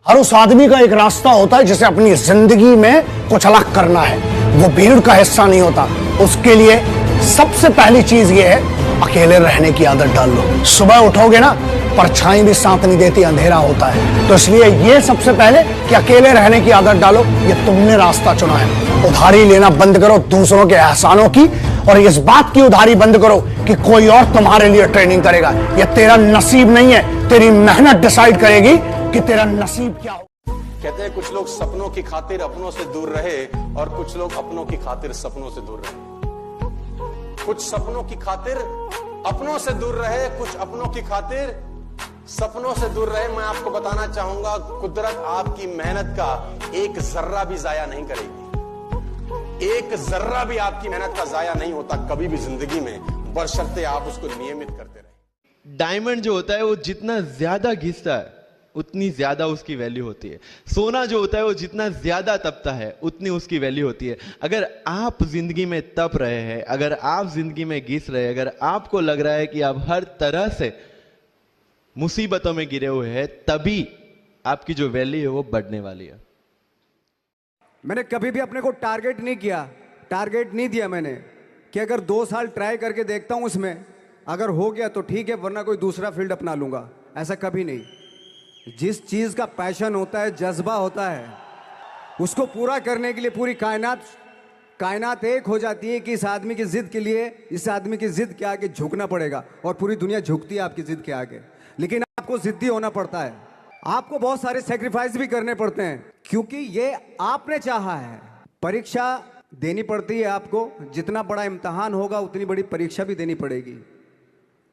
हर उस आदमी का एक रास्ता होता है जिसे अपनी जिंदगी में कुछ अलग करना है। वो भीड़ का हिस्सा नहीं होता। उसके लिए सबसे पहली चीज ये है, अकेले रहने की आदत डाल लो। सुबह उठोगे ना, परछाई भी साथ नहीं देती, अंधेरा होता है। तो इसलिए ये सबसे पहले कि अकेले रहने की आदत डालो। ये तुमने रास्ता चुना है। उधारी लेना बंद करो दूसरों के एहसानों की, और इस बात की उधारी बंद करो कि कोई और तुम्हारे लिए ट्रेनिंग करेगा। ये तेरा नसीब नहीं है, तेरी मेहनत डिसाइड करेगी कि तेरा नसीब क्या हो। कहते हैं कुछ लोग सपनों की खातिर अपनों से दूर रहे और कुछ लोग अपनों की खातिर सपनों से दूर रहे। कुछ सपनों की खातिर अपनों से दूर रहे, कुछ अपनों की खातिर सपनों से दूर रहे। मैं आपको बताना चाहूंगा, कुदरत आपकी मेहनत का एक जर्रा भी जाया नहीं करेगी। एक जर्रा भी आपकी मेहनत का जाया नहीं होता कभी भी जिंदगी में, बशर्ते आप उसको नियमित करते रहे। डायमंड जो होता है वो जितना ज्यादा घिसता है उतनी ज्यादा उसकी वैल्यू होती है। सोना जो होता है वो जितना ज्यादा तपता है उतनी उसकी वैल्यू होती है। अगर आप जिंदगी में तप रहे हैं, अगर आप जिंदगी में घिस रहे हैं, अगर आपको लग रहा है कि आप हर तरह से मुसीबतों में गिरे हुए हैं, तभी आपकी जो वैल्यू है वो बढ़ने वाली है। मैंने कभी भी अपने को टारगेट नहीं किया, टारगेट नहीं दिया मैंने कि अगर 2 साल ट्राई करके देखता हूं, उसमें अगर हो गया तो ठीक है, वरना कोई दूसरा फील्ड अपना लूंगा। ऐसा कभी नहीं। जिस चीज का पैशन होता है, जज्बा होता है, उसको पूरा करने के लिए पूरी कायनात एक हो जाती है कि इस आदमी की जिद के लिए, इस आदमी की जिद के आगे झुकना पड़ेगा। और पूरी दुनिया झुकती है आपकी जिद के आगे, लेकिन आपको जिद्दी होना पड़ता है। आपको बहुत सारे सेक्रीफाइस भी करने पड़ते हैं, क्योंकि ये आपने चाहा है। परीक्षा देनी पड़ती है आपको। जितना बड़ा इम्तहान होगा उतनी बड़ी परीक्षा भी देनी पड़ेगी।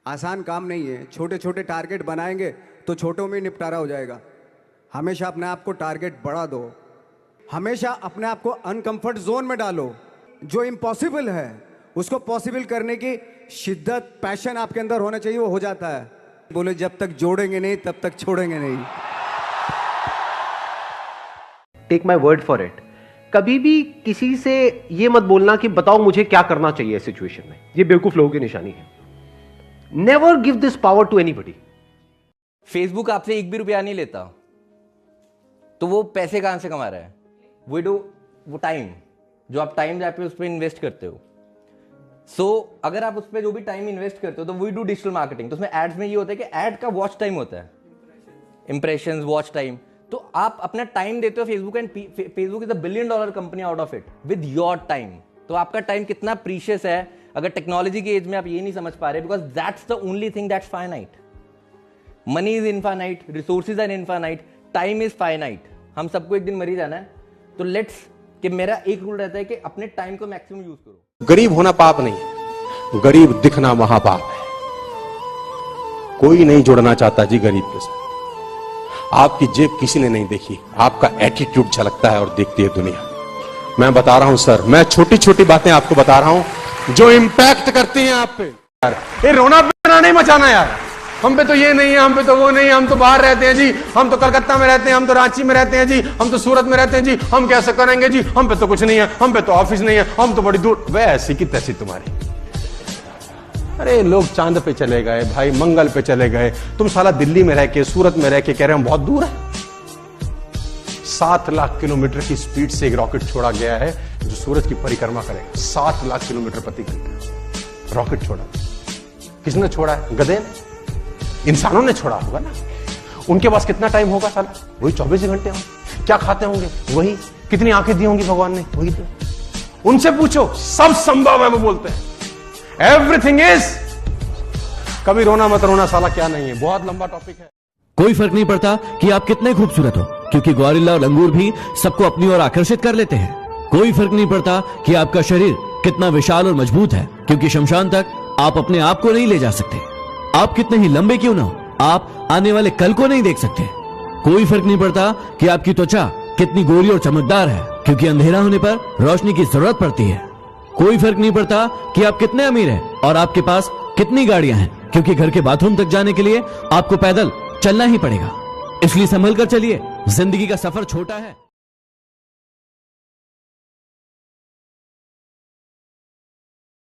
आसान काम नहीं है। छोटे छोटे टारगेट बनाएंगे तो छोटों में निपटारा हो जाएगा। हमेशा अपने आप को टारगेट बढ़ा दो। हमेशा अपने आप को अनकंफर्ट जोन में डालो। जो इम्पॉसिबल है उसको पॉसिबल करने की शिद्दत, पैशन आपके अंदर होना चाहिए, वो हो जाता है। बोले जब तक जोड़ेंगे नहीं तब तक छोड़ेंगे नहीं। Take my word for it, कभी भी किसी से ये मत बोलना कि बताओ मुझे क्या करना चाहिए इस सिचुएशन में। ये बेवकूफ लोगों की निशानी है। Never give this power to anybody. Facebook आपसे 1 भी रुपया नहीं लेता, तो वो पैसे कहां से कमा रहा है? वो टाइम, जो आप टाइम आप उस पर इन्वेस्ट करते हो। अगर आप उस पर जो भी टाइम इन्वेस्ट करते हो, तो वी डू डिजिटल मार्केटिंग। तो उसमें एड्स में ये होता है कि एड का वॉच टाइम होता है, इंप्रेशंस, वॉच टाइम। तो आप अपना टाइम देते हो Facebook, and Facebook is $1 billion company out of it with your time. तो आपका टाइम कितना प्रीशियस है। अगर टेक्नोलॉजी के एज में आप ये नहीं समझ पा रहे, because that's the only thing that's finite. Money is infinite, resources are infinite, time is finite. हम सबको एक दिन मर ही जाना है। तो लेट्स, कि मेरा एक रूल रहता है कि अपने टाइम को मैक्सिमम यूज करो। गरीब होना पाप नहीं है, गरीब दिखना महापाप है। कोई नहीं जुड़ना चाहता जी गरीब के साथ। आपकी जेब किसी ने नहीं देखी, आपका एटीट्यूड झलकता है और देखती है दुनिया। मैं बता रहा हूं सर, मैं छोटी छोटी बातें आपको बता रहा हूं जो इंपैक्ट करती हैं आप पे। यार ये रोना पीना नहीं मचाना यार। हम पे तो ये नहीं है, हम पे तो वो नहीं है, हम तो बाहर रहते हैं जी, हम तो कलकत्ता में रहते हैं, हम तो रांची में रहते हैं जी, हम तो सूरत में रहते हैं जी, हम कैसे करेंगे जी, हम पे तो कुछ नहीं है, हम पे तो ऑफिस नहीं है, हम तो बड़ी दूर। वह ऐसी की तैसी तुम्हारी। अरे लोग चांद पे चले गए भाई, मंगल पे चले गए, तुम साला दिल्ली में रह के, सूरत में रह के कह रहे हो बहुत दूर है। 7 लाख किलोमीटर की स्पीड से एक रॉकेट छोड़ा गया है जो सूरज की परिक्रमा करेगा। 7 लाख किलोमीटर प्रति घंटा रॉकेट छोड़ा। किसने छोड़ा है? गधे ने? इंसानों ने छोड़ा होगा ना। उनके पास कितना टाइम होगा साला? वही 24 घंटे होंगे। क्या खाते होंगे? वही। कितनी आंखें दी होंगी भगवान ने? वही तो। उनसे पूछो, सब संभव है वो बोलते हैं। Everything is. कभी रोना मत रोना साला, क्या नहीं है, बहुत लंबा टॉपिक है। कोई फर्क नहीं पड़ता कि आप कितने खूबसूरत हो, क्योंकि गोरिल्ला और लंगूर भी सबको अपनी ओर आकर्षित कर लेते हैं। कोई फर्क नहीं पड़ता कि आपका शरीर कितना विशाल और मजबूत है, क्योंकि शमशान तक आप अपने आप को नहीं ले जा सकते। आप कितने ही लंबे क्यों ना हो, आप आने वाले कल को नहीं देख सकते। कोई फर्क नहीं पड़ता कि आपकी त्वचा कितनी गोरी और चमकदार है, क्योंकि अंधेरा होने पर रोशनी की जरूरत पड़ती है। कोई फर्क नहीं पड़ता कि आप कितने अमीर हैं और आपके पास कितनी गाड़ियां हैं, क्योंकि घर के बाथरूम तक जाने के लिए आपको पैदल चलना ही पड़ेगा। इसलिए संभल कर चलिए, जिंदगी का सफर छोटा है।